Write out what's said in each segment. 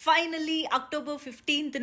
Finally October 15th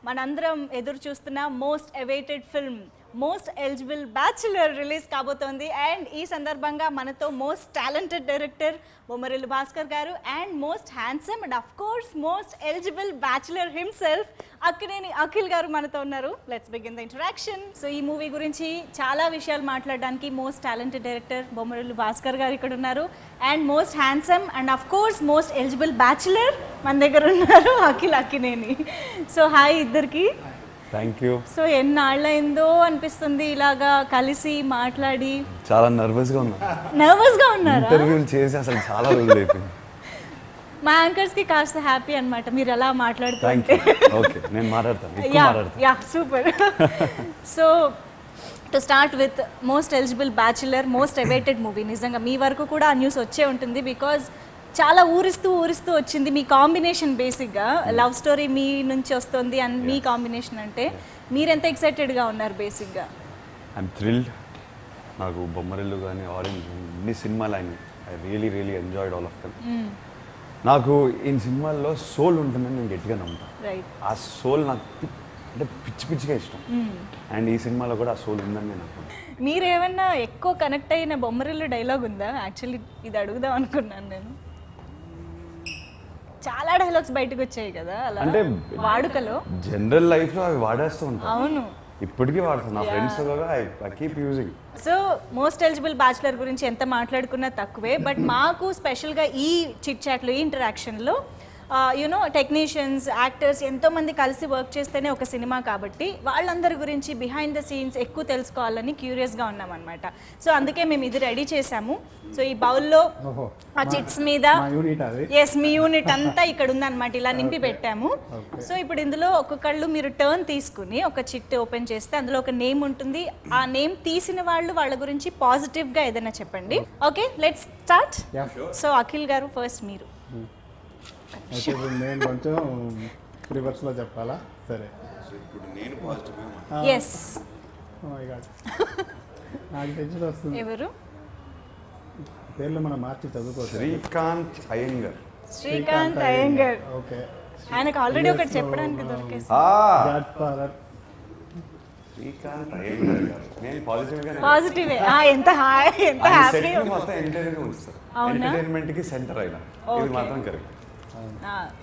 మనందరం ఎదురు చూస్తున్న most awaited film most eligible bachelor release కాబోతోంది. అండ్ ఈ సందర్భంగా మనతో most talented director Bommarillu Bhaskar garu and most handsome and of course most eligible bachelor himself Akkineni Akhil garu మనతో ఉన్నారు. Let's begin the interaction. So ఈ మూవీ గురించి చాలా విషయాలు మాట్లాడడానికి most talented director Bommarillu Bhaskar garu ఇక్కడ ఉన్నారు and most handsome and of course most eligible bachelor మన దగ్గర ఉన్నారు అఖిల్ అక్కినేని. సో హాయ్ ఇద్దరికి. Thank you. సో ఎన్నాళ్ళైందో అనిపిస్తుంది ఇలాగా కలిసి మాట్లాడి. చాలా నర్వస్గా ఉన్నా. నర్వస్గా ఉన్నారా? ఇంటర్వ్యూలు చేసి అసలు చాలా రోజులు అయిపోయింది. మా యాంకర్స్కి కాస్త హ్యాపీ అనమాట మీరు అలా మాట్లాడుతుంటే. ఓకే నేను మాట్లాడతాను. Yeah super. So to start with most eligible bachelor most awaited movie. నిజంగా మీ వరకు కూడా ఆ న్యూస్ వచ్చే ఉంటుంది బికాజ్ చాలా ఊరిస్తూ వచ్చింది మీ కాంబినేషన్. బేసిక్గా లవ్ స్టోరీ మీ నుంచి వస్తుంది అండ్ మీ కాంబినేషన్ అంటే మీరెంత ఎక్సైటెడ్గా ఉన్నారు బేసిక్గా? I'm thrilled. నాకు బొమ్మరిల్లు కానీ ఆరెంజ్ ఇన్ని సినిమాలు అయినాయి. I really enjoyed all of them. నాకు ఈ సినిమాల్లో సోల్ ఉంటుందని నేను గట్టిగా నమ్ముతాను. ఆ సోల్ నాకు అంటే పిచ్చిగా ఇష్టం. అండ్ ఈ సినిమాలో కూడా ఆ సోల్ ఉందని నేను అనుకుంటాను. మీరేమన్నా ఎక్కువ కనెక్ట్ అయిన బొమ్మరిల్లు డైలాగ్ ఉందా? యాక్చువల్లీ ఇది అడుగుదాం అనుకున్నాను నేను. చాలా డైలాగ్స్ బయటకు వచ్చాయి కదా అలా అంటే వాడుకలో జనరల్ లైఫ్ లో అవి వాడేస్తూ ఉంటాను. అవును ఇప్పటికీ వాడుతాను. నా ఫ్రెండ్స్ కూడా I keep using. So most eligible bachelor గురించి ఎంత మాట్లాడుకున్నా తక్కువే. బట్ మాకు స్పెషల్గా ఈ చిట్ చాట్లో ఈ ఇంటరాక్షన్లో యూనో టెక్నీషియన్స్ యాక్టర్స్ ఎంతోమంది కలిసి వర్క్ చేస్తేనే ఒక సినిమా కాబట్టి వాళ్ళందరి గురించి బిహైండ్ ద సీన్స్ ఎక్కువ తెలుసుకోవాలని క్యూరియస్గా ఉన్నామన్నమాట. సో అందుకే మేము ఇది రెడీ చేసాము. సో ఈ బౌల్లో ఆ చిట్స్ మీద ఎస్ మీ యూనిట్ అంతా ఇక్కడ ఉందన్నమాట. ఇలా నింపి పెట్టాము. సో ఇప్పుడు ఇందులో ఒక్కొక్కళ్ళు మీరు టర్న్ తీసుకుని ఒక చిట్ ఓపెన్ చేస్తే అందులో ఒక నేమ్ ఉంటుంది. ఆ నేమ్ తీసిన వాళ్ళు వాళ్ళ గురించి పాజిటివ్గా ఏదైనా చెప్పండి. Okay let's start. So Akhil గారు ఫస్ట్ మీరు. అయితే నేను కొంచెం రివర్స్లో చెప్పాలా? సరే ఇప్పుడు నేను పాజిటివ్. ఎస్ నాకు టెన్షన్ వస్తుంది. ఎవరు పేర్లు మనం మార్చి చదువుకోవచ్చు. శ్రీకాంత్ అయ్యంగర్. శ్రీకాంత్ అయ్యంగర్. ఓకే ఆయనకు ఆల్రెడీ ఒకటి చెప్పడానికి దొరికేసి. శ్రీకాంత్ అయ్యంగర్ గారు. నేను పాజిటివ్ ఎంత హ్యాపీ. ఎంటర్టైన్మెంట్ కి సెంటర్ అయినా ఇది మాత్రం కరెక్ట్.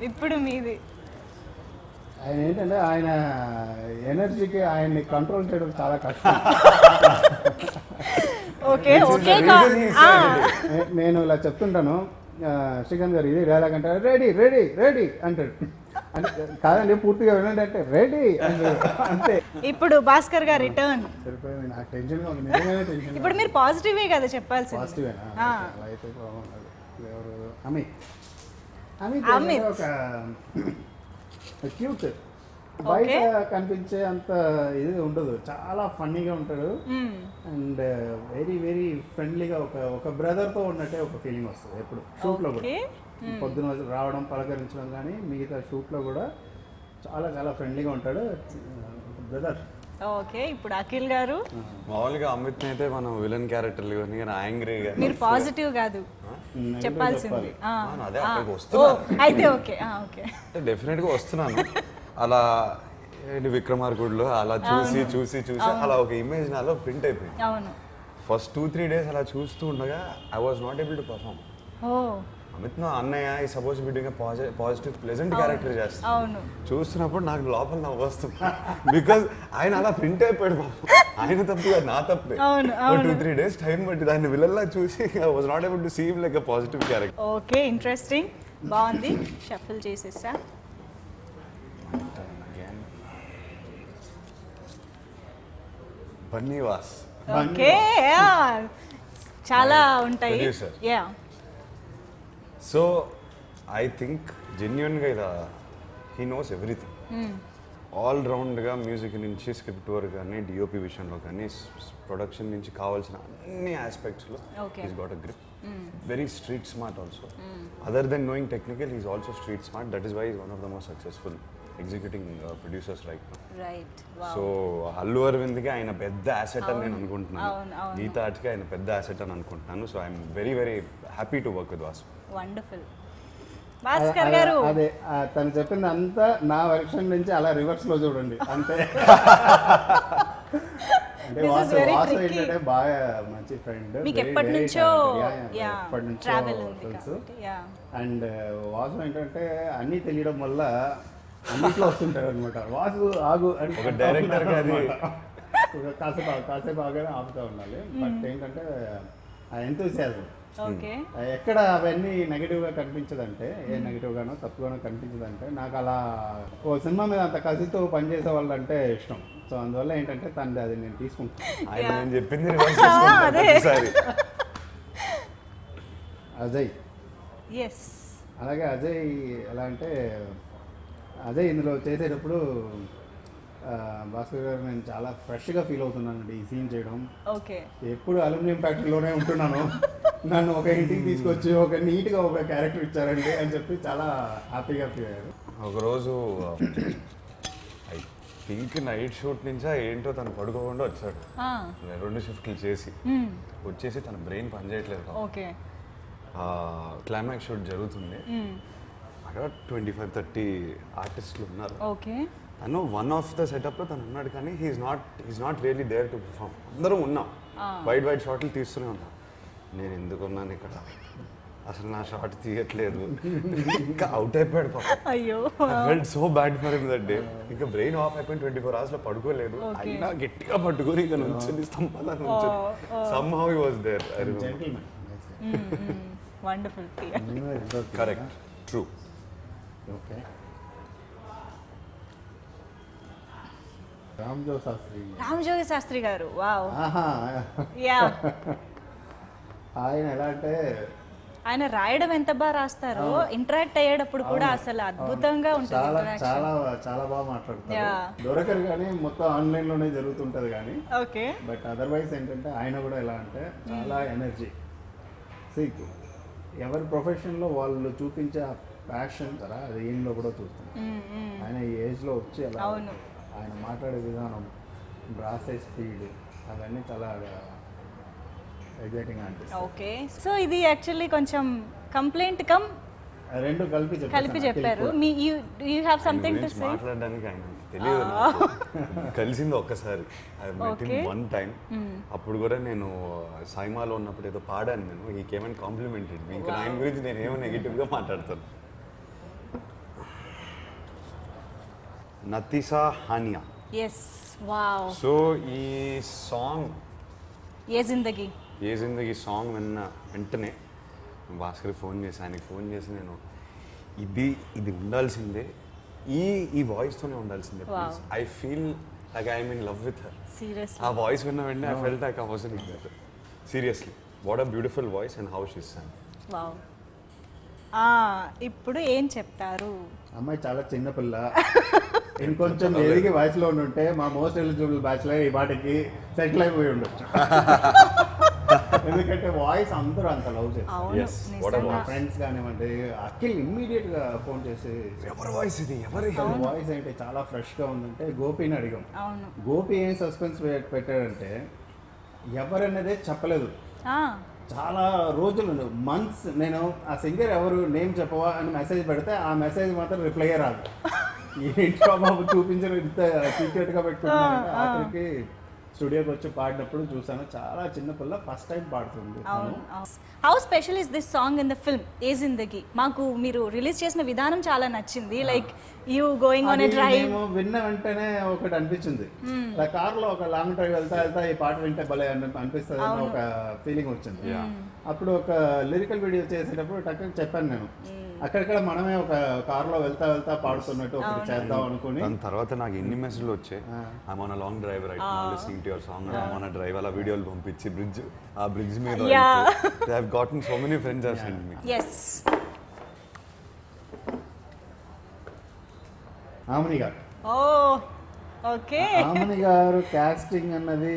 ఇప్పుడు మీది. ఆయన ఏంటంటే ఆయన ఎనర్జీకి ఆయన్ని కంట్రోల్ చేయడం చాలా కష్టం. ఓకే ఓకే నేను ఇలా చెప్తుంటాను శ్రీకాంత్ గారు ఇది డైలాగ్ అంటే రెడీ రెడీ రెడీ అంటాడు. అంటే కాదండి పూర్తిగా వినండి అంటే రెడీ అంతే. ఇప్పుడు భాస్కర్ గారు రిటర్న్. సరిపోయింది. నాకు టెన్షన్గా ఉంది. నిజంగానే టెన్షన్. ఇప్పుడు మీరు పాజిటివే కదా చెప్పాల్సింది. పాజిటివేనా? అలా అయితే బాగుంటుంది. ఎవరు అమిత్ ఒక క్యూట్ బయట కనిపించే అంత ఇది ఉండదు. చాలా ఫన్నీగా ఉంటాడు అండ్ వెరీ ఫ్రెండ్లీగా ఒక బ్రదర్తో ఉన్నట్టే ఒక ఫీలింగ్ వస్తుంది ఎప్పుడు షూట్లో కూడా. పొద్దున రావడం పలకరించడం కానీ మిగతా షూట్లో కూడా చాలా ఫ్రెండ్లీగా ఉంటాడు బ్రదర్. ఓకే ఇప్పుడు అఖిల్ గారు. మామూలుగా అమిత్ అయితే మనం విలన్ క్యారెక్టర్ యాంగ్రీగా. మీరు పాజిటివ్ కాదు చెప్పాల్సింది. అయితే ఓకే ఓకే డెఫినెట్ గా వస్తున్నాను. అలా విక్రమార్కుడులో అలా చూసి అలా ఒక ఇమేజ్ నాలో ప్రింట్ అయిపోయింది. అవును. ఫస్ట్ 2-3 days అలా చూస్తూ ఉండగా I was not able to perform. Amit నా అన్నయ్య ఈ సపోజ్ బిడ్డగా పాజిటివ్ ప్లెజెంట్ క్యారెక్టర్ చేస్తాను. అవును. చూస్తున్నప్పుడు నాకు లోపల నవ్వు వస్తుంది బికాజ్ ఆయన అలా ప్రింట్ అయిపోయాడు పాపం. ఆయన తప్పు నా తప్పే. 2-3 days టైం బట్టి దాన్ని విలన్లా చూసి I was not able to see him like a positive character. Okay interesting బాగుంది. షఫల్ చేసేసా. బన్నీవాస్. ఓకే చాలా ఉంటాయి. యా సో ఐ థింక్ జెన్యున్గా ఇలా హీ నోస్ ఎవ్రీథింగ్. ఆల్ రౌండ్గా మ్యూజిక్ నుంచి స్క్రిప్ట్ వర్క్ కానీ డిఓపి విషయంలో కానీ ప్రొడక్షన్ నుంచి కావాల్సిన అన్ని ఆస్పెక్ట్స్లో he's got a grip. Very street smart also. Other than knowing technical he's also street smart. That is why is one of the most successful executing producers right now. So Allu అరవింద్కి ఆయన పెద్ద asset అని నేను అనుకుంటున్నాను. గీతా ఆర్ట్కి ఆయన పెద్ద asset అని అనుకుంటున్నాను. So I'm very happy to work with Vasu. Wonderful. Bhaskar గారు అదే తను చెప్పింది అంతా నా వెర్షన్ నుంచి అలా రివర్స్ లో చూడండి అంతే. అంటే This is Vasu very Vasu tricky. ఏంటంటే బాగా మంచి ఫ్రెండ్, మీకు ఎప్పటి నుంచో ఎప్పటి నుంచో ట్రావెల్ ఉంది తెలుసు. కాబట్టి, yeah. అండ్ వాసు ఏంటంటే అన్నీ తెలియడం వల్ల అన్నిట్లో వస్తుంటాడు అనమాట. వాసు ఆగు అని ఒక డైరెక్టర్ గారి కాసేపు ఆగానే ఆపుతూ ఉండాలి. బట్ ఏంటంటే ఆ ఎంతూసియాజం ఓకే ఎక్కడ అవన్నీ నెగిటివ్గా కనిపించదంటే, ఏ నెగిటివ్గానో తప్పుగానో కనిపించదంటే, నాకు అలా ఓ సినిమా మీద అంత కసితో పనిచేసే వాళ్ళు అంటే ఇష్టం. సో అందువల్ల ఏంటంటే తనది అది నేను తీసుకుంటాను. ఆయన నేను చెప్పింది reverse చేసుకుంటాను అదే. ప్రతిసారి. అజయ్ ఎస్ అలాగే అజయ్ ఎలా అంటే అజయ్ ఇందులో చేసేటప్పుడు భాస్కర్ గారు నేను చాలా ఫ్రెష్గా ఫీల్ అవుతున్నానండి ఈ సీన్ చేయడం. ఓకే ఎప్పుడు అల్యూమినియం ఫ్యాక్టరీలోనే ఉంటున్నాను, నన్ను ఒక ఇంటికి తీసుకొచ్చి ఒక నీట్గా ఒక క్యారెక్టర్ ఇచ్చారండి అని చెప్పి చాలా హ్యాపీగా ఫీల్ అయ్యారు. ఒకరోజు ఐ థింక్ నైట్ షూట్ నుంచా ఏంటో తను పడుకోకుండా వచ్చాడు. 2 షిఫ్ట్లు చేసి వచ్చేసి తన బ్రెయిన్ పనిచేయట్లేదు. ఓకే క్లైమాక్స్ షూట్ జరుగుతుంది, అక్కడ 25-30 ఆర్టిస్టులు ఉన్నారు. ఓకే తను వన్ ఆఫ్ ద సెటప్లో తను ఉన్నాడు, కానీ he is not really there to perform. అందరం ఉన్నాం, వైడ్ షాట్లు తీస్తూనే ఉన్నాం. నేను ఎందుకున్నాను ఇక్కడ, అసలు నా షాట్ తీయట్లేదు, ఇంకా అవుట్ అయిపోయాడు పాపం. అయ్యో I felt so bad for him that day. ఇంకా బ్రెయిన్ ఆఫ్ అయిపోయిన 24 hours లో పడుకోలేదు. అయినా గట్టిగా పట్టుకొని ఇక నుంచుని స్తంభాల నుంచుని somehow he was there. I remember. Gentlemen. Wonderful Correct. True. Okay Ramjo Sastry. Ramajogi Sastry garu wow ఆహా, యా ఆయన ఎలా అంటే ఆయన రాయడం ఎంత బాగా రాస్తారో ఇంటరాక్ట్ అయ్యేటప్పుడు కూడా అసలు అద్భుతంగా ఉంటుంది చాలా interaction. చాలా చాలా బాగా మాట్లాడతారు. Yeah. దొరకరు కానీ మొత్తం ఆన్లైన్ లోనే జరుగుతుంటది కానీ, ఓకే బట్ అదర్వైజ్ ఏంటంటే ఆయన కూడా ఎలా అంటే చాలా ఎనర్జీ. ఎవరి ప్రొఫెషన్లో వాళ్ళు చూపించే ఆ ప్యాషన్ కదా, అది ఈయనలో కూడా చూస్తాం. ఆయన ఈ ఏజ్లో వచ్చి అలా అవును. ఆయన మాట్లాడే విధానం, రాసే స్పీడ్, అవన్నీ చాలా ఎగ్జైటింగ్ అనిపిస్తుంది. ఓకే సో ఇది యాక్చువల్లీ కొంచెం కంప్లైంట్ కమ్ రెండు కలిపి చెప్పారు. Me you have something to గురించి సే. మాట్లాడడానికి ఆయన తెలియదు నాకు. కలిసింది ఒక్కసారి, I met Okay. Him 1 time. అప్పుడు కూడా నేను సైమాలో ఉన్నప్పుడు ఏదో పాడాను నేను. ఈ కేమన్ కాంప్లిమెంటెడ్ మీ. ఇంకా ఆయన గురించి నేను ఏమో నెగిటివ్గా మాట్లాడతాను. నతీసా హానియా. ఎస్ వావ్ సో ఈ సాంగ్ ఏ జిందగీ ఏ జిందగీ సాంగ్ విన్న వెంటనే భాస్కర్ ఫోన్ చేసి, ఆయనకి ఫోన్ చేసి నేను ఇది ఉండాల్సిందే, ఈ వాయిస్తోనే ఉండాల్సిందే please. I feel like I'm in love with her. Seriously ఆ వాయిస్ విన్న వెంటనే I felt like I was in love. Seriously what a beautiful voice and how she song. Wow ఇప్పుడు ఏం చెప్తారు? అమ్మాయి చాలా చిన్న పిల్ల, ఇంకొంచెం ఎదిగి వయసులో ఉంటే మా మోస్ట్ ఎలిజిబుల్ బ్యాచ్లర్ ఈ వాటికి సెటిల్ అయిపోయి ఉండొచ్చు. ఎందుకంటే వాయిస్ అందరూ అంత లవ్ చేస్తారు. అవును Yes, what a నిజంగా. voice. ఫ్రెండ్స్ కానివ్వండి, అఖిల్ ఇమ్మీడియట్ గా ఫోన్ చేసి ఎవరి వాయిస్ ఇది, ఎవరి వాయిస్ ఏంటి చాలా ఫ్రెష్ గా ఉందంటే గోపిని అడిగాం. అవును గోపి ఏం సస్పెన్స్ పెట్టాడంటే ఎవరన్నదే చెప్పలేదు. ఆ, చాలా రోజులు మంత్స్ నేను ఆ సింగర్ ఎవరు నేమ్ చెప్పవా అని మెసేజ్ పెడితే ఆ మెసేజ్ మాత్రం రిప్లై రాదు. ఏంటో బాబు చూపించడం ఇంత సీక్రెట్ గా పెట్టుకుంటున్నానంటే ఆఖరికి స్టూడియోకి వచ్చి పాడినప్పుడు చూసాను, చాలా చిన్న పిల్ల ఫస్ట్ టైం పాడుతుంది. అవును how special is this song in the film Ae Zindagi? మాకు మీరు రిలీజ్ చేసిన విధానం చాలా నచ్చింది. Like you going on a drive. మేము విన్న వెంటనే ఒకటి అనిపించింది, ఇలా కార్లో ఒక లాంగ్ డ్రైవ్ వెళ్తా ఈ పాట వింటే భలే అనిపిస్తుంది అని ఒక ఫీలింగ్ వచ్చింది. అప్పుడు ఒక లిరికల్ వీడియో చేసేటప్పుడు టక్కన చెప్పాను నేను, అక్కడిక్కడ మనమే ఒక కార్లో వెళ్తా పాడుతున్నట్టు ఒకటి చేద్దాం అనుకుని. దాని తర్వాత నాకు ఎన్ని మెసేజ్లు వచ్చాయి, I on long drive right now listening to your song, I on drive, అలా వీడియోలు పంపించి ఆ బ్రిడ్జ్ మీద they have gotten so many friends have send me. Yes Amani garu oh okay Amani గారు కాస్టింగ్ అన్నది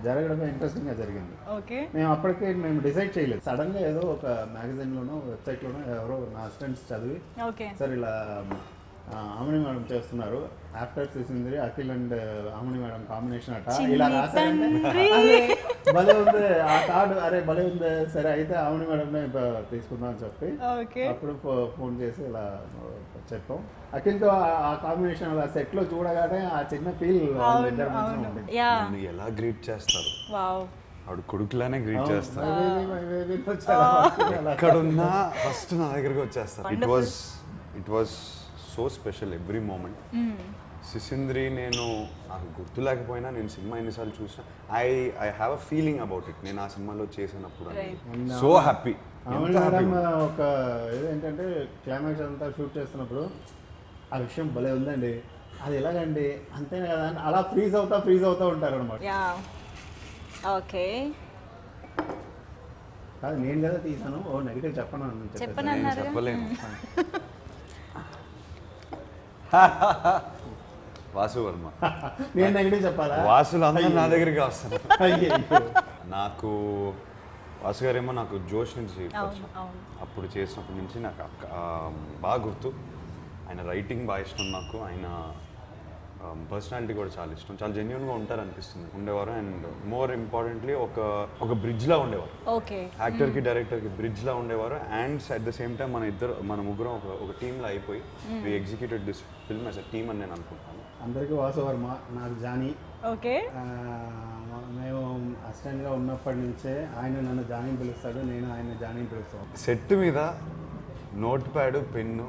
జరగడమే ఇంట్రెస్టింగ్ గా జరిగింది. ఓకే మేము అప్పటికే డిసైడ్ చేయలేదు, సడన్ గా ఏదో ఒక మ్యాగజైన్ లోనో వెబ్సైట్ లోనో ఎవరో నా అసిస్టెంట్స్ చదివి ఓకే సార్ ఇలా అమని మేడం చేస్తున్నారు. After Sisindri Akhil and Aamani madam combination అట ఇలా రాశారంటే అరే భలే ఉంది ఆ కార్డు, అరే భలే ఉంది, సరే అయితే అమని మేడంనే తీసుకుందాం అని చెప్పి అప్పుడు ఫోన్ చేసి ఇలా చెప్పాం. అఖిల్తో ఆ కాంబినేషన్ అలా సెట్ లో చూడగానే ఆ చిన్న ఫీల్ నన్ను ఎలా గ్రీట్ చేస్తారు, ఆవిడ కొడుకులానే గ్రీట్ చేస్తారు. ఎక్కడున్నా ఫస్ట్ నా దగ్గరికి వచ్చేస్తారు. It was so special every moment. Sisindri నేను నాకు గుర్తు లేకపోయినా నేను సినిమా ఎన్నిసార్లు చూసిన I have a feeling about it. నేను ఆ సినిమాలో చేసినప్పుడు సో హ్యాపీ. మేడం ఒక ఏంటంటే క్లైమాక్స్ అంతా షూట్ చేస్తున్నప్పుడు ఆ విషయం భలే ఉందండి, అది ఎలాగండి అంతేనే కదా అని అలా ఫ్రీజ్ అవుతా ఉంటారు అనమాట. ఓకే, కాదు నేను కదా తీసాను, ఓ నెగిటివ్ చెప్పలేను. వాసు వర్మ, నేను నెగిటివ్ చెప్పాలా? వాసులు అందరూ నా దగ్గరికి వస్తారు. నాకు వాసు గారేమో నాకు జోష్ నుంచి అప్పుడు చేసినప్పటి నుంచి నాకు బాగా గుర్తు. ఆయన రైటింగ్ బాగా ఇష్టం నాకు, ఆయన పర్సనాలిటీ కూడా చాలా ఇష్టం, చాలా జెన్యున్గా ఉంటారు అనిపిస్తుంది ఉండేవారు. అండ్ మోర్ ఇంపార్టెంట్లీ ఒక బ్రిడ్జ్లా ఉండేవారు, యాక్టర్కి డైరెక్టర్కి బ్రిడ్జ్లా ఉండేవారు. And at the same time మన ముగ్గురం ఒక టీంలో అయిపోయి we executed this film as a team అని నేను అనుకుంటాను. అందరికీ వాసు వర్మ, నాకు జానీ. ఓకే, మేము అసిస్టెంట్గా ఉన్నప్పటి నుంచే ఆయన నన్ను జానీ పిలుస్తాడు, నేను ఆయన జానీ పిలుస్తాను. సెట్ మీద నోట్ ప్యాడ్ పెన్ను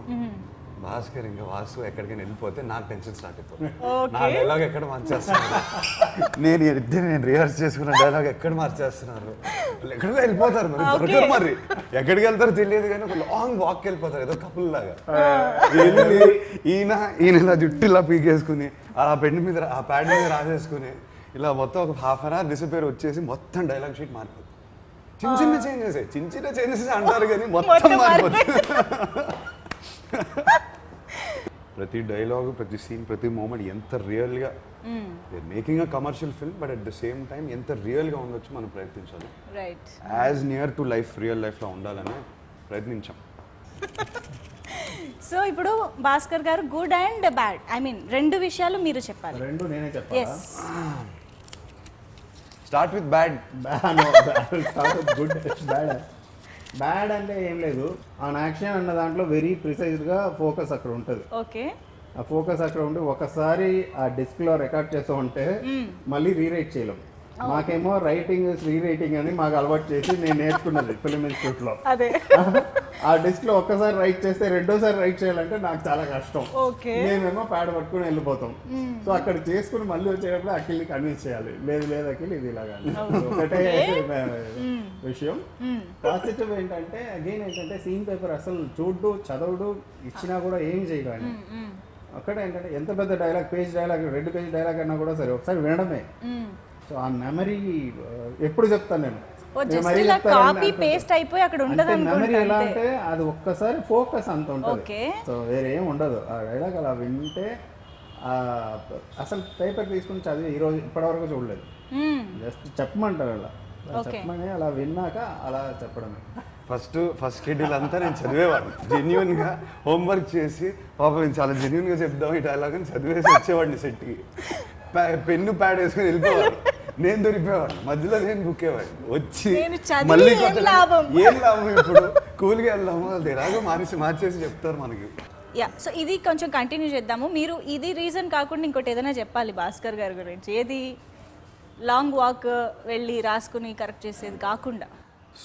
భాస్కర్ ఇంకా వాసు ఎక్కడికైనా వెళ్ళిపోతే నాకు టెన్షన్ స్టార్ట్ అయిపోతుంది. నా డైలాగ్ ఎక్కడ మార్చేస్తున్నారు, నేను రిహార్స్ చేసుకున్న డైలాగ్ ఎక్కడ మార్చేస్తున్నారు, ఎక్కడికో వెళ్ళిపోతారు. మరి దొరకరు, మరి ఎక్కడికి వెళ్తారో తెలియదు కానీ ఒక లాంగ్ వాక్ వెళ్ళిపోతారు ఏదో కపుల్ లాగా. ఈయన ఇలా జుట్టు ఇలా పీకేసుకుని ఆ పెన్ను మీద ఆ ప్యాడ్ మీద రాసేసుకుని ఇలా మొత్తం ఒక హాఫ్ అన్ అవర్ డిసపేర్ వచ్చేసి మొత్తం డైలాగ్ షీట్ మారిపోతుంది. చిన్న చేంజెస్ అంటారు కానీ మొత్తం మారిపోతుంది. ప్రతి డైలాగ్, ప్రతి సీన్, ప్రతి మూమెంట్ ఎంత రియల్గా making a commercial film, but at the same time ఎంత రియల్గా ఉండొచ్చు మనం ప్రయత్నించాలి. As near to life, real లైఫ్లో ఉండాలని ప్రయత్నించాం. సో ఇప్పుడు భాస్కర్ గారు good and bad, I mean రెండు విషయాలు మీరు చెప్పాలి. రెండు నేనే చెప్పాలా? Start with bad. Good bad. Bad అంటే ఏం లేదు, ఆన్ యాక్షన్ అన్న దాంట్లో వెరీ ప్రిసైజ్గా ఫోకస్ అక్కడ ఉంటుంది. ఓకే, ఆ ఫోకస్ అక్కడ ఉండి ఒకసారి ఆ డిస్క్లో రికార్డ్ చేస్తూ ఉంటే మళ్ళీ రీరైట్ చేయలేం. మాకేమో రైటింగ్ రీరైటింగ్ అని మాకు అలవాటు చేసి నేను నేర్చుకున్నది ఫిల్మ్ ఇన్స్టిట్యూట్లో. ఆ డిస్క్లో ఒక్కసారి రైట్ చేస్తే రెండోసారి రైట్ చేయాలంటే నాకు చాలా కష్టం. మేమేమో ప్యాడ్ పట్టుకుని వెళ్ళిపోతాం. సో అక్కడ చేసుకుని మళ్ళీ వచ్చేటప్పుడు అఖిల్ని కన్విన్స్ చేయాలి, లేదు అఖిల్ ఇది ఇలాగా. ఒకటే విషయం. పాజిటివ్ ఏంటంటే అగైన్ ఏంటంటే సీన్ పేపర్ అసలు చూడ్డు చదవడు ఇచ్చినా కూడా ఏం చేయగానే అక్కడ ఏంటంటే ఎంత పెద్ద dialogue, page dialogue, 2 page dialogue అన్నా కూడా సరే ఒకసారి వినడమే. సో ఆ మెమరీ ఎప్పుడు చెప్తాను నేను, మెమరీ ఎలా అంటే అది ఒక్కసారి ఫోకస్ అంత ఉంటుంది. సో వేరే ఏం ఉండదు. ఆ డైలాగ్ అలా వింటే అసలు పేపర్ తీసుకుని చదివి ఈరోజు ఇప్పటివరకు చూడలేదు. జస్ట్ చెప్పమంటారు అలా చెప్పమని, అలా విన్నాక అలా చెప్పడమే. ఫస్ట్ షెడ్యూల్ అంతా నేను చదివేవాడిని జెన్యున్గా, హోంవర్క్ చేసి పాప నేను చాలా జెన్యున్గా చెప్దాం ఈ డైలాగ్ అని చదివేసి వచ్చేవాడిని సెట్కి. పెన్ను ప్యాడ్ వేసుకొని వెళ్ళిపోవాలి, నేను దొరికిపోయేవాడిని, మధ్యలో నేను బుక్కేవాడిని. వచ్చి మళ్ళీ ఏం లాభం ఇప్పుడు కూల్గా వెళ్దాము, అది ఎలాగో మార్చేసి చెప్తారు మనకి. సో ఇది కొంచెం కంటిన్యూ చేద్దాము. మీరు ఇది రీజన్ కాకుండా ఇంకోటి ఏదైనా చెప్పాలి భాస్కర్ గారి గురించి, ఏది లాంగ్ వాక్ వెళ్ళి రాసుకుని కరెక్ట్ చేసేది కాకుండా.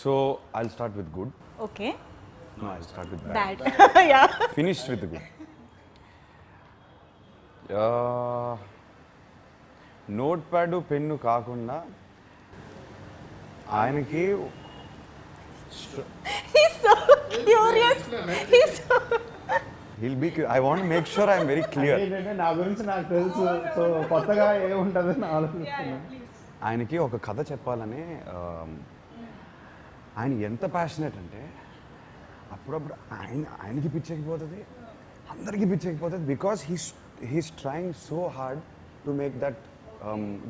So I'll start with good. Okay, no I'll start with bad. Finished with good. Note pad pen కాకుండా ఆయనకి I want to make sure I'm very clear. నా గురించి నాకు తెలుసు, సో కొత్తగా ఏముంటుందని ఆలోచిస్తున్నాను. ఆయనకి ఒక కథ చెప్పాలని ఆయన ఎంత ప్యాషనెట్ అంటే అప్పుడప్పుడు ఆయనకి పిచ్చెక్కిపోతుంది, అందరికీ పిచ్చెక్కిపోతుంది. Because he's trying so hard to make that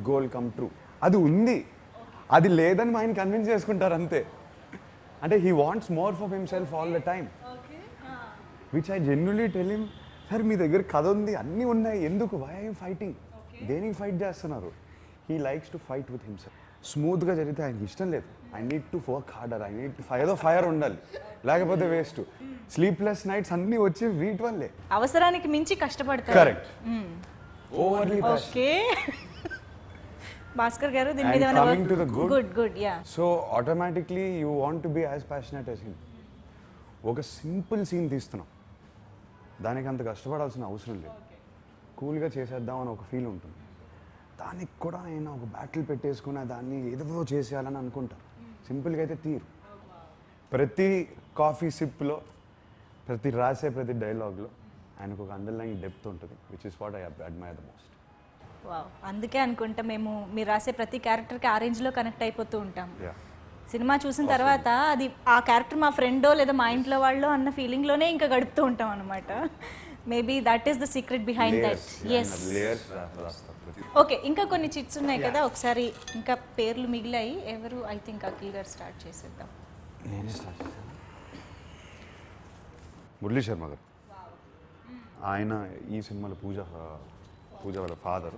goal come true. అది ఉంది, అది లేదని ఆయన కన్విన్స్ చేసుకుంటారు అంతే. అంటే he wants more for himself all the time, which I genuinely tell him sir మీ దగ్గర కథ ఉంది, అన్నీ ఉన్నాయి, ఎందుకు వై ఆర్ యూ ఫైటింగ్, దేనికి ఫైట్ చేస్తున్నారు? He likes to fight with himself. స్మూత్గా జరిగితే ఆయనకి ఇష్టం లేదు. I need to work harder, I need ఏదో ఫైర్ ఉండాలి, లేకపోతే వేస్ట్. స్లీప్లెస్ నైట్స్ అన్నీ వచ్చి వీటి వల్లే. అవసరానికి మించి కష్టపడతారు. కరెక్ట్. ఓవర్లీ ఓకే భాస్కర్ గారు దీని మీద And coming to the good. Good ya. So automatically you want to be as passionate as him. ఒక సింపుల్ సీన్ తీస్తున్నాం, దానికి అంత కష్టపడాల్సిన అవసరం లేదు, కూల్గా చేసేద్దాం అని ఒక ఫీల్ ఉంటుంది. దానికి కూడా ఆయన ఒక బ్యాటిల్ పెట్టేసుకుని దాన్ని ఏదో చేసేయాలని అనుకుంటారు. సింపుల్గా అయితే తీరు. ప్రతి కాఫీ సిప్లో, ప్రతి రాసే ప్రతి డైలాగ్లో ఆయనకు ఒక అండర్లైన్ డెప్త్ ఉంటుంది, which is what I admire the most. Wow, అందుకే అనుకుంటా మేము మీరు రాసే ప్రతి క్యారెక్టర్కి ఆ రేంజ్లో కనెక్ట్ అయిపోతూ ఉంటాం. సినిమా చూసిన తర్వాత అది ఆ క్యారెక్టర్ మా ఫ్రెండో లేదా మా ఇంట్లో వాళ్ళో అన్న ఫీలింగ్లోనే ఇంకా గడుపుతూ ఉంటాం అనమాట. Maybe that is the secret behind that. Yes. Okay, ఇంకా కొన్ని చిట్స్ ఉన్నాయి కదా, ఒకసారి ఇంకా పేర్లు మిగిలాయి. ఎవరు? ఐ థింక్ అఖిల్ గారు స్టార్ట్ చేసేద్దాం. నేనే స్టార్ట్ చేశాను. మురళీ శర్మ గారు, ఆయన ఈ సినిమాలో పూజ వాళ్ళ ఫాదర్.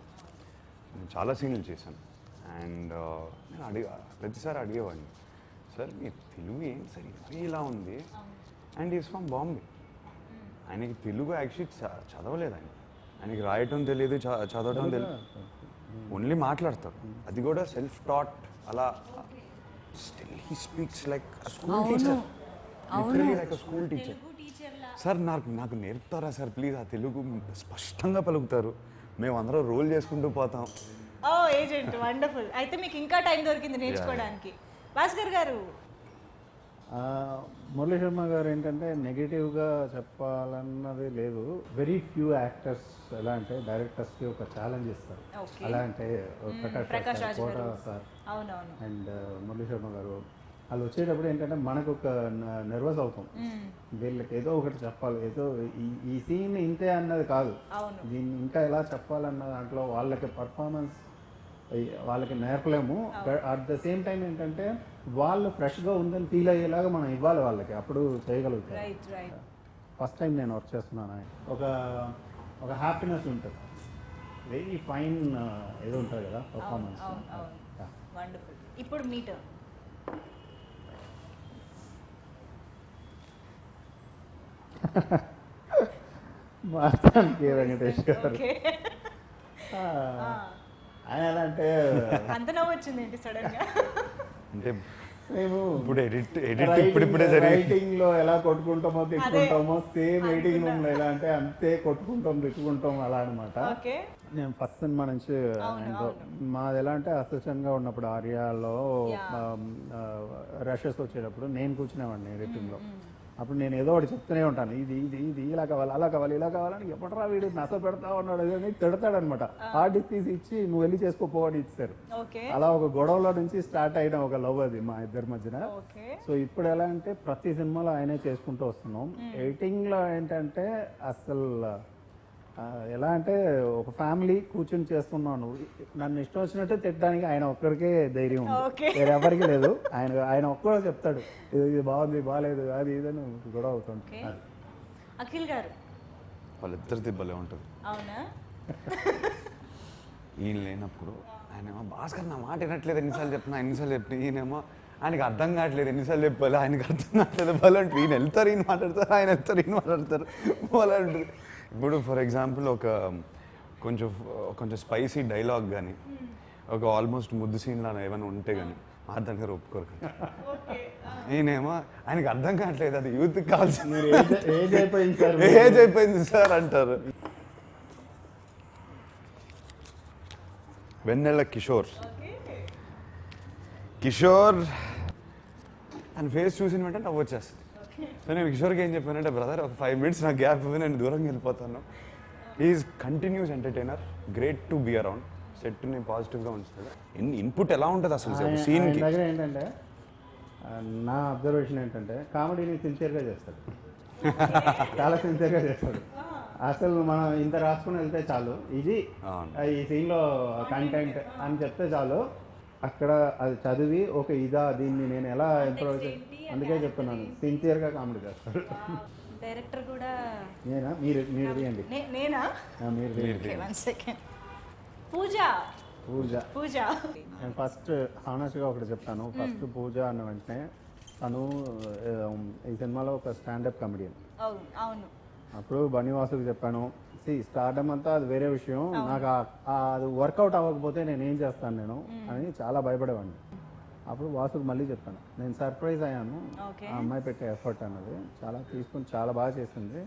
నేను చాలా సీన్లు చేశాను. అండ్ నేను ప్రతిసారి అడిగేవాడిని, సార్ మీ తెలుగు ఏం సరే ఇలా ఉంది. And is from Bombay. ఆయనకి తెలుగు యాక్చువల్లీ చదవలేదు. ఆయనకి రాయటం తెలియదు, చదవటం తెలియదు, ఓన్లీ మాట్లాడతారు. అది కూడా సెల్ఫ్ టాట్. అలా still he speaks like school teacher, literally like school teacher. Sir నాకు నేర్పుతారా సార్ ప్లీజ్? ఆ తెలుగు స్పష్టంగా పలుకుతారు, మేమందరం రోల్ చేసుకుంటూ పోతాం. ఓ ఏజెంట్, వండర్ఫుల్. అయితే మీకు ఇంకా టైం దొరికింది నేర్చుకోవడానికి. భాస్కర్ గారు, మురళీ శర్మ గారు ఏంటంటే నెగిటివ్గా చెప్పాలన్నది లేదు. వెరీ ఫ్యూ యాక్టర్స్ ఎలా అంటే డైరెక్టర్స్కి ఒక ఛాలెంజ్ ఇస్తారు. అలా అంటే ప్రకాష్ రాజ్ కోట సార్ అండ్ మురళీ శర్మ గారు వాళ్ళు వచ్చేటప్పుడు ఏంటంటే మనకు ఒక నర్వస్ అవుతాం. వీళ్ళకి ఏదో ఒకటి చెప్పాలి, ఏదో ఈ సీన్ ఇంతే అన్నది కాదు, దీన్ని ఇంకా ఎలా చెప్పాలన్న దాంట్లో వాళ్ళకి పర్ఫార్మెన్స్ వాళ్ళకి నేర్పలేము. అట్ ద సేమ్ టైం ఏంటంటే వాళ్ళు ఫ్రెష్గా ఉందని ఫీల్ అయ్యేలాగా మనం ఇవ్వాలి వాళ్ళకి, అప్పుడు చేయగలుగుతాం. ఫస్ట్ టైం నేను వర్క్ చేస్తున్నాను, ఒక హ్యాపీనెస్ ఉంటుంది. వెరీ ఫైన్ ఏదో ఉంటుంది కదా పర్ఫార్మెన్స్. ఇప్పుడు మీటర్ మాస్టర్ కే వెంకటేష్ గారు. ఆయన ఎలా అంటే అంత నవ్వు వచ్చింది ఏంటి సడన్ గా? అంటే మేము ఇప్పుడు ఇప్పుడిప్పుడే రైటింగ్ లో ఎలా కొట్టుకుంటామో తిట్టుకుంటామో సేమ్ ఎడిటింగ్ రూమ్ లో ఎలా అంటే అంతే కొట్టుకుంటాం తిట్టుకుంటాం అలా అనమాట. నేను ఫస్ట్ సినిమా నుంచి మాది ఎలా అంటే అసిస్టెంట్ గా ఉన్నప్పుడు ఆర్యాలో రషెస్ వచ్చేటప్పుడు నేను కూర్చునేవాడిని ఎడిటింగ్ లో. అప్పుడు నేను ఏదో ఒకటి చెప్తూనే ఉంటాను, ఇది ఇలా కావాలి అలా కావాలి ఇలా కావాలని. ఎప్పటిరా వీడు నస పెడతా ఉన్నాడు అని తిడతాడు అనమాట. ఆర్టిస్ట్ తీసి ఇచ్చి నువ్వు వెళ్ళి చేసుకోపోవని ఇచ్చారు. అలా ఒక గొడవలో నుంచి స్టార్ట్ అయిన ఒక లవ్ అది మా ఇద్దరి మధ్యన. సో ఇప్పుడు ఎలా అంటే ప్రతి సినిమాలో ఆయనే చేసుకుంటూ వస్తున్నాం. ఎడిటింగ్ లో ఏంటంటే అసలు ఎలా అంటే ఒక ఫ్యామిలీ కూర్చొని చేస్తున్నాను. నన్ను ఇష్టం వచ్చినట్టు తిట్టడానికి ఆయన ఒక్కరికే ధైర్యం ఉంది, వేరే ఎవరికి లేదు. ఆయన ఒక్కడే చెప్తాడు ఇది బాగుంది బాగాలేదు అది ఇదని గొడవ అవుతుంది. అఖిల్ గారు వాళ్ళిద్దరు తిబ్బలే ఉంటుంది. అవునా? ఈయన లేనప్పుడు ఆయనేమో భాస్కర్ నా మాట వినట్లేదు, ఎన్నిసార్లు చెప్తున్నా. ఈయనేమో ఆయనకి అర్థం కావట్లేదు, ఎన్నిసార్లు చెప్పాలి, ఆయనకి అర్థం కావట్లేదు. వాళ్ళు అంటే ఈయన వెళ్తారు ఈయన మాట్లాడతారు, ఆయన వెళ్తారు ఈయన మాట్లాడతారు వాళ్ళు అంటారు. ఇప్పుడు ఫర్ ఎగ్జాంపుల్ కొంచెం స్పైసీ డైలాగ్ కానీ ఒక ఆల్మోస్ట్ ముద్దు సీన్ లాగా ఏమైనా ఉంటే కానీ దాని గారు ఒప్పుకోరు కదా. ఈయనేమో ఆయనకి అర్థం కావట్లేదు, అది యూత్కి కావాల్సిన ఏజ్ అయిపోయింది సార్ అంటారు. వెన్నెల కిషోర్ ఆయన ఫేస్ చూసిన వెంటనే నవ్వు వచ్చేస్తుంది. సో నేను కిషోర్కి ఏం చెప్పానంటే, బ్రదర్ ఒక 5 minutes నాకు గ్యాప్ ఇవ్వి, నేను దూరంగా వెళ్ళిపోతాను. Is continuous entertainer, great to be around. సెట్ని పాజిటివ్గా ఉంచుతాడు. ఇన్పుట్ ఎలా ఉంటుంది అసలు సీన్కి? ఏంటంటే నా అబ్జర్వేషన్ ఏంటంటే కామెడీని సిన్సియర్గా చేస్తాడు, చాలా సిన్సియర్గా చేస్తాడు. అసలు మనం ఇంత రాసుకుని వెళ్తే చాలు, ఇది ఈ సీన్లో కంటెంట్ అని చెప్తే చాలు. అక్కడ అది చదివి దీన్ని నేను ఎలా ఇంప్రూవ్ అందుకే చెప్తున్నాను సిన్సియర్గా కామెడీ చేస్తాడు. డైరెక్టర్ కూడా నేనా మీరు తీయండి. నేనా? మీరు తీయండి. Okay, 1 second. పూజ. పూజ నేను ఫస్ట్ హానెస్ట్గా ఒకటి చెప్తాను. ఫస్ట్ పూజ అన్న వెంటనే తను ఈ సినిమాలో ఒక స్టాండప్ కమెడియన్. అవును. అప్పుడు బన్నీవాసుకి చెప్పాను, స్టార్డమ్ అంతా అది వేరే విషయం, నాకు అది వర్కౌట్ అవ్వకపోతే నేను ఏం చేస్తాను అని చాలా భయపడేవాడిని. అప్పుడు వాసుకు మళ్ళీ చెప్పాను, నేను సర్ప్రైజ్ అయ్యాను ఆ అమ్మాయి పెట్టే ఎఫర్ట్ అన్నది చాలా తీసుకుని చాలా బాగా చేసింది,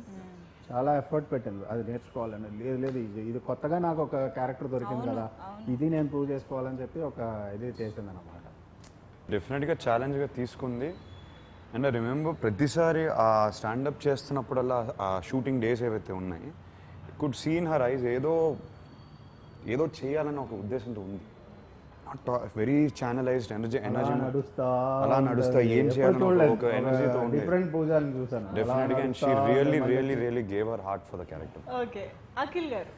చాలా ఎఫర్ట్ పెట్టింది అది నేర్చుకోవాలని. లేదు ఇది కొత్తగా నాకు ఒక క్యారెక్టర్ దొరికింది కదా, ఇది నేను ప్రూవ్ చేసుకోవాలని చెప్పి ఒక ఇది చేసింది అనమాట. డెఫినెట్గా ఛాలెంజ్గా తీసుకుంది. అండ్ ఐ రిమెంబర్ ప్రతిసారి ఆ స్టాండప్ చేస్తున్నప్పుడల్లా ఆ షూటింగ్ డేస్ ఏవైతే ఉన్నాయి, కుడ్ సీన్ హర్ ఐజ్ ఏదో చేయాలని ఒక ఉద్దేశంతో ఉంది. వెరీ ఛానలైజ్డ్ ఎనర్జీ అలా నడుస్తా ఏం చేయాలని ఒక ఎనర్జీతో ఉంది. డిఫరెంట్ పూజని చూసాను డెఫినెట్గా. And she really gave her heart for the character. Okay, Akhil గారు.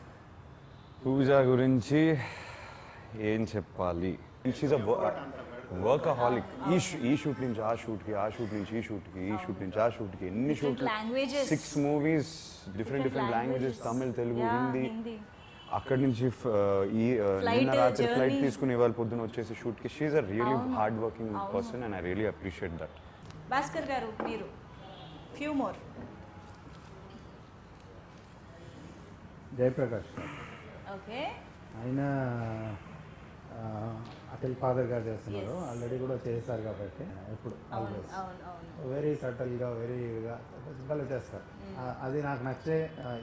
పూజ గురించి ఏం చెప్పాలి? She's a workaholic. ఈ షూట్ నుంచి ఆ షూట్కి, ఆ షూట్ నుంచి ఈ షూట్కి, ఈ షూట్ నుంచి ఆ షూట్కి, ఎన్ని షూట్లు, 6 movies, different languages, Tamil, Telugu, Hindi. అక్కడి నుంచి నిన్న రాత్రి ఫ్లైట్ తీసుకుని ఇవాళ పొద్దున వచ్చేసి షూట్కి. She's a really hard working person and I really appreciate that. Bhaskar garu, మీరు ఫ్యూ మోర్. జయప్రకాష్. ఓకే. ఆయన అఖిల్ ఫాదర్ గారు చేస్తున్నారు, ఆల్రెడీ కూడా చేస్తారు కాబట్టి ఎప్పుడు వెరీ సటల్గా వెరీగా భలే చేస్తారు. అది నాకు నచ్చే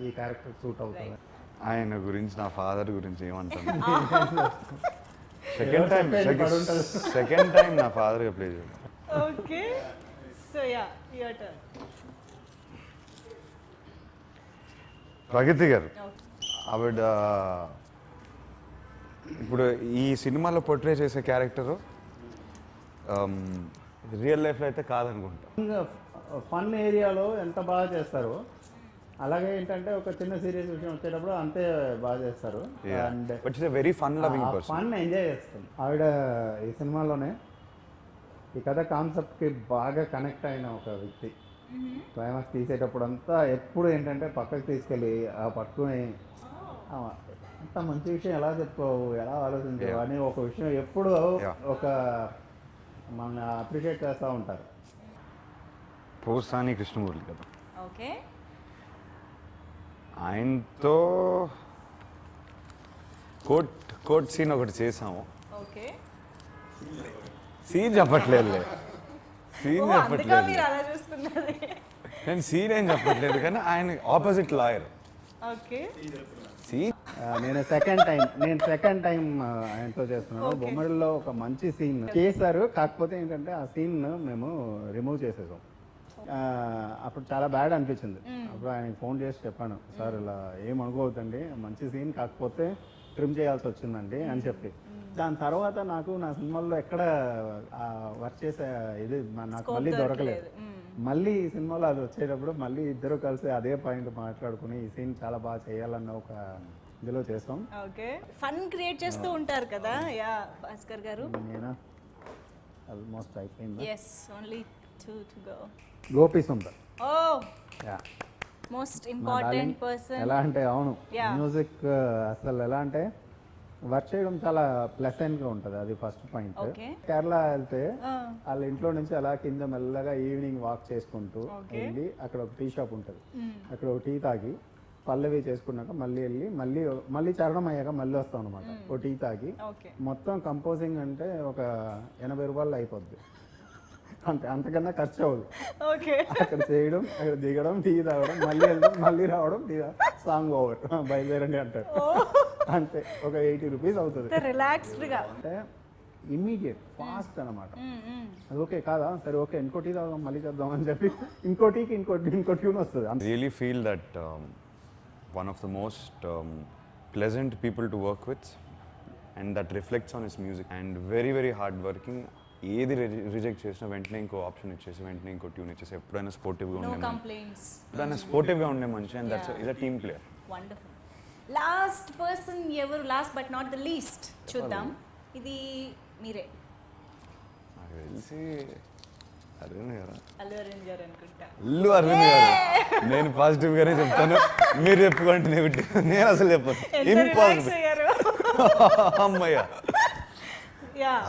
ఈ క్యారెక్టర్ సూట్ అవుతుంది. ఆయన గురించి, నా ఫాదర్ గురించి ఏమంటాను. సెకండ్ టైం నా ఫాదర్గా ప్లే చేయాలి. Okay, so yeah, your turn. Pragathi garu, ఆవిడ ఇప్పుడు ఈ సినిమాలో పోర్ట్రే చేసే క్యారెక్టరు రియల్ లైఫ్లో అయితే కాదనుకుంటా. ఫన్ ఏరియాలో ఎంత బాగా చేస్తారు, అలాగే ఏంటంటే ఒక చిన్న సీరియస్ విషయం వచ్చేటప్పుడు అంతే బాగా చేస్తారు. And very fun loving person. Fun enjoy చేస్తాం. ఆవిడ ఈ సినిమాలోనే ఈ కథ కాన్సెప్ట్కి బాగా కనెక్ట్ అయిన ఒక వ్యక్తి. క్లైమాక్స్ తీసేటప్పుడు అంతా ఎప్పుడు ఏంటంటే పక్కకు తీసుకెళ్ళి ఆ పట్టుకుని అంత మంచి విషయం ఎలా చెప్పుకోవు, ఎలా ఆలోచించావు అని ఒక విషయం ఎప్పుడు ఒక మన అప్రిషియేట్ చేస్తూ ఉంటారు. పోసాని కృష్ణమూర్తి కదా. ఓకే. ఆయనతో కోర్ట్ సీన్ ఒకటి చేసాము. ఓకే. సీన్ చెప్పట్లేదు. నేను సీన్ ఏం చెప్పట్లేదు, కానీ ఆయన ఆపోజిట్ లాయర్. ఓకే. నేను సెకండ్ టైం ఆయనతో చేస్తున్నాను. బొమ్మడిలో ఒక మంచి సీన్ చేశారు, కాకపోతే ఏంటంటే ఆ సీన్ మేము రిమూవ్ చేసేసాం. అప్పుడు చాలా బ్యాడ్ అనిపించింది. అప్పుడు ఆయనకి ఫోన్ చేసి చెప్పాను, సార్ ఇలా ఏమనుకోవద్దండి, మంచి సీన్ కాకపోతే ట్రిమ్ చేయాల్సి వచ్చిందండి అని చెప్పి. దాని తర్వాత నాకు నా సినిమాల్లో ఎక్కడ వర్క్ చేసే ఇది నాకు మళ్ళీ దొరకలేదు. మళ్ళీ ఈ సినిమాలో అది వచ్చేటప్పుడు మళ్ళీ ఇద్దరు కలిసి అదే పాయింట్ మాట్లాడుకుని ఈ సీన్ చాలా బాగా చేయాలన్న ఒక ఇందులో చేస్తాం. ఓకే. ఫన్ క్రియేట్ చేస్తూ ఉంటారు కదా. యా, భాస్కర్ గారు. నేనా ఆల్మోస్ట్ అయిపోయింది. yes, only 2 to go. Gopi Sundar. oh yeah, most important person. ఎలా అంటే అవును, మ్యూజిక్ అసలు ఎలా అంటే వర్క్ చేయడం చాలా ప్లెసెంట్గా ఉంటుంది, అది ఫస్ట్ పాయింట్. కేరళ వెళ్తే వాళ్ళ ఇంట్లో నుంచి అలా కింద మెల్లగా ఈవినింగ్ వాక్ చేసుకుంటూ వెళ్ళి అక్కడ ఒక టీ షాప్ ఉంటుంది, అక్కడ ఒక టీ తాగి పల్లవి చేసుకున్నాక మళ్ళీ వెళ్ళి మళ్ళీ చరణం అయ్యాక మళ్ళీ వస్తాం అనమాట. ఓ టీ తాగి మొత్తం కంపోజింగ్ అంటే ఒక 80 రూపాయలు అయిపోద్ది అంతే, అంతకన్నా ఖర్చు అవ్వదు. అక్కడ చేయడం, అక్కడ దిగడం, టీ తాగడం, మళ్ళీ వెళ్ళడం, మళ్ళీ రావడం, సాంగ్ ఓవర్, బయలుదేరండి అంటారు. అంతే, ఒక 80 రూపీస్ అవుతుంది. రిలాక్స్డ్గా అంటే ఇమ్మీడియట్ ఫాస్ట్ అనమాట. అది ఓకే కాదా, సరే ఓకే ఇంకో టీ తాగుదాం మళ్ళీ చేద్దాం అని చెప్పి ఇంకో టీకి ఇంకో ట్యూన్ వస్తుంది. Really feel that one of the most pleasant people to work with, and that reflects on his music, and very hard working. ఏది రిజెక్ట్ చేసినా వెంటనే ఇంకో ఆప్షన్ ఇచ్చేసి వెంటనే ఇంకో ట్యూన్ ఇచ్చేసి ఎప్పుడైనా స్పోర్టివ్గా ఉండే మనిషి. And that's is a team player. Wonderful. Last person ఎవరు, last but not the least చూద్దాం. ఇది మీరే. నాకు తెలిసి అరవింద్ గారా? అల్లు అరవింద్ గారు అనుకుంటా. అల్లు అరవింద్ గారు. నేను పాజిటివ్గానే చెప్తాను, మీరు చెప్పుకుంటే నెగిటివ్. నేను అసలు చెప్పను, ఇంపాసిబుల్. అమ్మయ్య.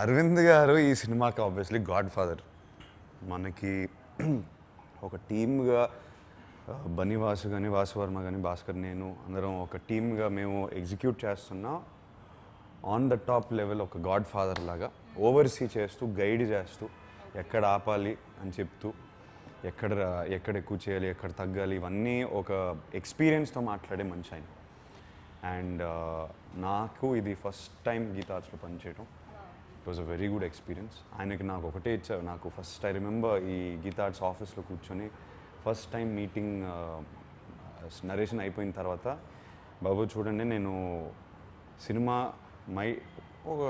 అరవింద్ గారు ఈ సినిమాకి ఆబ్వియస్లీ గాడ్ ఫాదర్. మనకి ఒక టీమ్గా బనివాసు కానీ వాసువర్మ కానీ భాస్కర్ నేను అందరం ఒక టీమ్గా మేము ఎగ్జిక్యూట్ చేస్తున్నా ఆన్ ద టాప్ లెవెల్ ఒక గాడ్ ఫాదర్ లాగా ఓవర్సీ చేస్తూ గైడ్ చేస్తూ ఎక్కడ ఆపాలి అని చెప్తూ ఎక్కడ ఎక్కువ చేయాలి ఎక్కడ తగ్గాలి ఇవన్నీ ఒక ఎక్స్పీరియన్స్తో మాట్లాడే మనిషి ఆయన. అండ్ నాకు ఇది ఫస్ట్ టైం గీతా ఆర్ట్స్లో పనిచేయడం. It was a very good experience. ఆయనకి నాకు ఒకటే ఇచ్చారు. నాకు ఫస్ట్ ఐ రిమెంబర్ ఈ గీతా ఆర్ట్స్ ఆఫీస్లో కూర్చొని ఫస్ట్ టైం మీటింగ్ నరేషన్ అయిపోయిన తర్వాత, బాబు చూడండి నేను సినిమా ఒక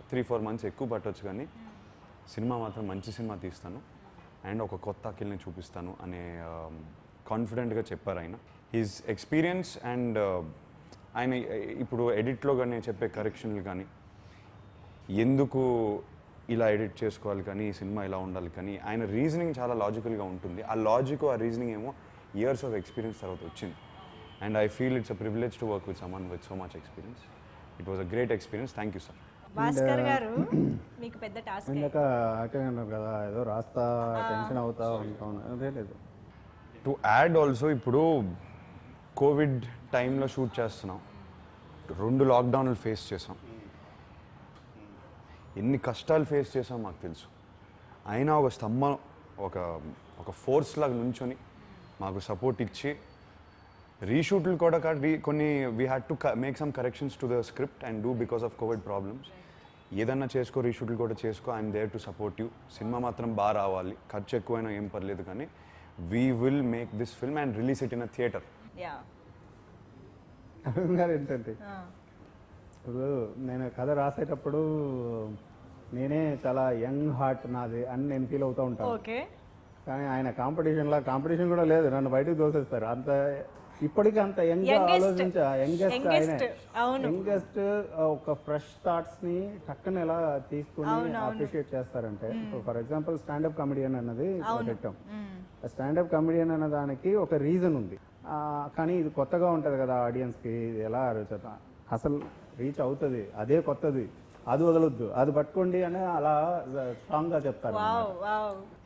3-4 మంత్స్ ఎక్కువ పట్టవచ్చు కానీ సినిమా మాత్రం మంచి సినిమా తీస్తాను అండ్ ఒక కొత్త అఖిల్ని చూపిస్తాను అనే కాన్ఫిడెంట్గా చెప్పారు ఆయన. హిజ్ ఎక్స్పీరియన్స్ అండ్ ఆయన ఇప్పుడు ఎడిట్లో కానీ చెప్పే కరెక్షన్లు కానీ ఎందుకు ఇలా ఎడిట్ చేసుకోవాలి కానీ ఈ సినిమా ఇలా ఉండాలి కానీ ఆయన రీజనింగ్ చాలా లాజికల్గా ఉంటుంది. ఆ లాజిక్ ఆ రీజనింగ్ ఏమో ఇయర్స్ ఆఫ్ ఎక్స్పీరియన్స్ తర్వాత వచ్చింది. And I feel it's a privilege to work with someone with so much experience. It was a great experience. Thank you sir. Bhaskar గారు మీకు పెద్ద టాస్క్. ఇందాక యాక్టింగ్ అన్నారు కదా, ఏదో రాస్తా టెన్షన్ అవుతా ఉంటాను అదే లేదు. టు యాడ్ ఆల్సో ఇప్పుడు కోవిడ్ టైంలో షూట్ చేస్తున్నాం, 2 లాక్డౌన్లు ఫేస్ చేసాం, ఎన్ని కష్టాలు ఫేస్ చేసాం మాకు తెలుసు. అయినా ఒక స్తంభం ఒక ఫోర్స్ లాగా నుంచొని మాకు సపోర్ట్ ఇచ్చి రీషూట్లు కూడా కొన్ని we had to make some corrections to the script and do because of covid problems. ఏదన్నా చేసుకో, రీషూట్లు కూడా చేసుకో, I'm there to support you. Cinema మాత్రం బాగా రావాలి, ఖర్చు ఎక్కువైనా ఏం పర్లేదు కానీ we will make this film and release it in a theatre. Arun garu ఏంటంటే ఇప్పుడు నేను కథ రాసేటప్పుడు నేనే చాలా యంగ్ హార్ట్ నాది అని నేను ఫీల్ అవుతూ ఉంటాను. కానీ ఆయన కాంపిటీషన్ కూడా లేదు, నన్ను బయటకు దోసేస్తారు. అంత ఇప్పటికీ అంత ఆలోచించా యంగెస్ట్ ఒక ఫ్రెష్ థాట్స్ ని టక్కన ఎలా తీసుకుని అప్రిషియేట్ చేస్తారంటే, ఫర్ ఎగ్జాంపుల్ స్టాండప్ కమెడియన్ అన్నది పెట్టాం. స్టాండప్ కమెడియన్ అన్న దానికి ఒక రీజన్ ఉంది, కానీ ఇది కొత్తగా ఉంటుంది కదా ఆడియన్స్ కి, ఎలా అసలు రీచ్ అవుతుంది, అదే కొత్తది, అది వదలొద్దు, అది పట్టుకోండి అని అలా స్ట్రాంగ్ గా చెప్తారు.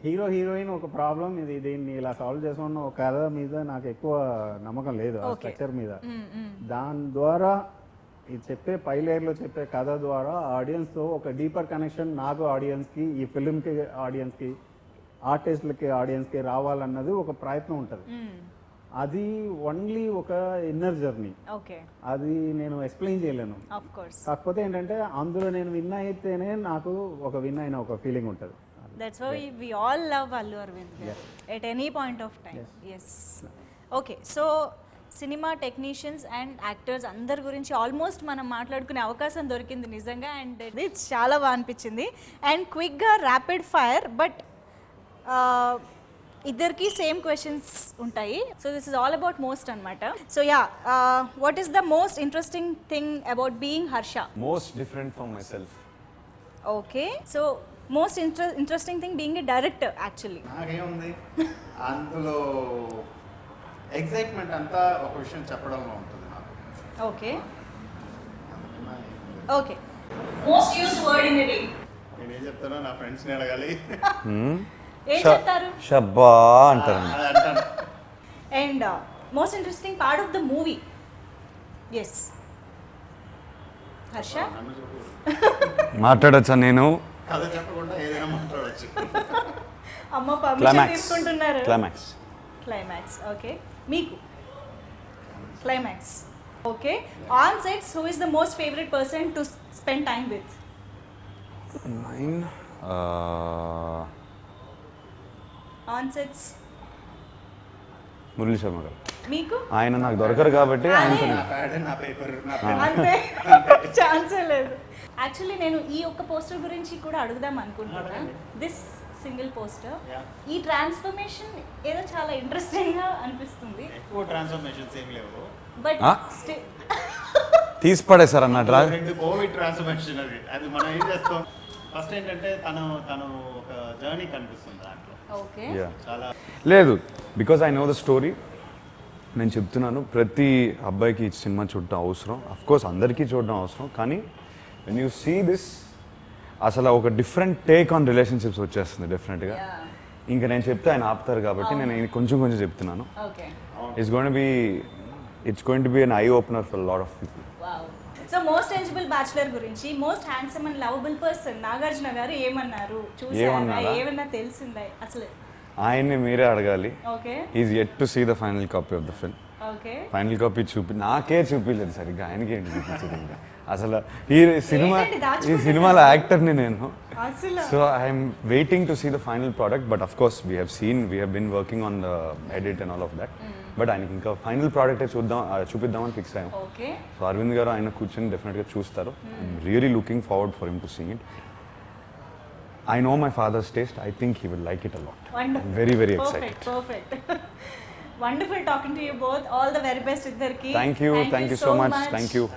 హీరో హీరోయిన్ ఒక ప్రాబ్లం, దీన్ని ఇలా సాల్వ్ చేసుకున్న ఒక కథ మీద నాకు ఎక్కువ నమ్మకం లేదు, ఆ స్ట్రక్చర్ మీద. దాని ద్వారా ఇది చెప్పే పైలేర్లో చెప్పే కథ ద్వారా ఆడియన్స్ తో ఒక డీపర్ కనెక్షన్ నాకు ఆడియన్స్ కి, ఈ ఫిల్మ్ కి ఆడియన్స్ కి, ఆర్టిస్టులకి ఆడియన్స్ కి రావాలన్నది ఒక ప్రయత్నం ఉంటుంది. అది ఓన్లీ ఒక ఇన్నర్ జర్నీ, అది నేను ఎక్స్ప్లెయిన్ చేయలేను. కాకపోతే ఏంటంటే అందులో నేను విన్ అయితేనే నాకు ఒక విన్ అయిన ఒక ఫీలింగ్ ఉంటుంది. That's why we all love Allu Arvind at any point of time. Yes. Okay, so cinema technicians and actors అందరి గురించి ఆల్మోస్ట్ మనం మాట్లాడుకునే అవకాశం దొరికింది నిజంగా. అండ్ ఇది చాలా బాగా అనిపించింది. అండ్ క్విక్గా ర్యాపిడ్ ఫైర్, బట్ ఇద్దరికి సేమ్ క్వశ్చన్స్ ఉంటాయి. So this is all about most అనమాట. So yeah, what is the most interesting thing about being Harsha? Most different from myself. Okay, so most interesting thing being a director. Actually నాకేముంది అందులో excitement అంతా ఒక విషయం చెప్పడంలో ఉంటుంది నాకు. Okay okay, most used word in a day. నేను ఏం చెప్తానో నా ఫ్రెండ్స్ని అడగాలి. ఏం చెప్తారు? షబ్బా అంటారు. And most interesting part of the movie? Yes Harsha, మాట్లాడచ్చా? నేను కథ చెప్పకుండా ఏదైనా మాట్లాడచ్చు. అమ్మ పర్మిషన్ తీసుకుంటున్నారు. క్లైమాక్స్. ఓకే, మీకు climax. Okay, on sets who is the most favourite person to spend time with? On sets Murali Sharma garu. మీకు? ఆయన నాకు దొరకరు కాబట్టి అంతే, ఛాన్సే లేదు. యాక్చువల్లీ నేను ఈ ఒక్క పోస్టర్ గురించి కూడా అడుగుదాం అనుకుంటున్నాను. దిస్ సింగిల్ పోస్టర్, ఈ ట్రాన్స్ఫర్మేషన్ ఏదో చాలా ఇంట్రెస్టింగ్ గా అనిపిస్తుంది. ఎక్కువ ట్రాన్స్ఫర్మేషన్స్ ఏం లేవు, బట్ తీసి పడేసారు అన్నట్టు. కోవిడ్ ట్రాన్స్ఫర్మేషన్ అది మనం ఏం చేస్తాం, ఫస్ట్ ఏంటంటే తను ఒక జర్నీ కనిపిస్తుంది దాంట్లో. ఓకే లేదు because I know the story. నేను చెప్తున్నాను ప్రతి అబ్బాయికి ఈ సినిమా చూడటం అవసరం, అఫ్ కోర్స్ అందరికీ చూడడం అవసరం, కానీ వెన్ యూ సీ దిస్ అసలు ఒక డిఫరెంట్ టేక్ ఆన్ రిలేషన్షిప్స్ వచ్చేస్తుంది డెఫినెట్గా. ఇంకా నేను చెప్తే ఆయన ఆపుతారు కాబట్టి నేను కొంచెం చెప్తున్నాను. Okay it's going to be an eye opener for lot of people. So most eligible bachelor గురించి most handsome and lovable person Nagarjuna garu ఏమన్నారు, చూసారా, ఏమన్నా తెలిసిందా అసలు? ఆయన్ని మీరే అడగాలి. Okay is yet to see the final copy of the film. Okay final copy నాకే చూపించలేదు సరిగ్గా, ఆయనకి ఏంటి చూపించదు ఇంకా. అసలు ఈ సినిమాలో యాక్టర్ని నేను. అసలు so I'm waiting to see the final product, but of course we have been working on the edit and all of that. But ఆయనకి ఇంకా ఫైనల్ ప్రోడక్టే చూపిద్దామని ఫిక్స్ అయ్యాం. ఓకే సో అరవింద్ గారు ఆయన కూర్చొని డెఫినెట్గా చూస్తారు. I'm really looking forward for him to see it. I know my father's taste. I think he will like it a lot. Wonderful. I'm very, very excited. Perfect. Wonderful talking to you both. All the very best, Iddarki. Thank you so much. Thank you.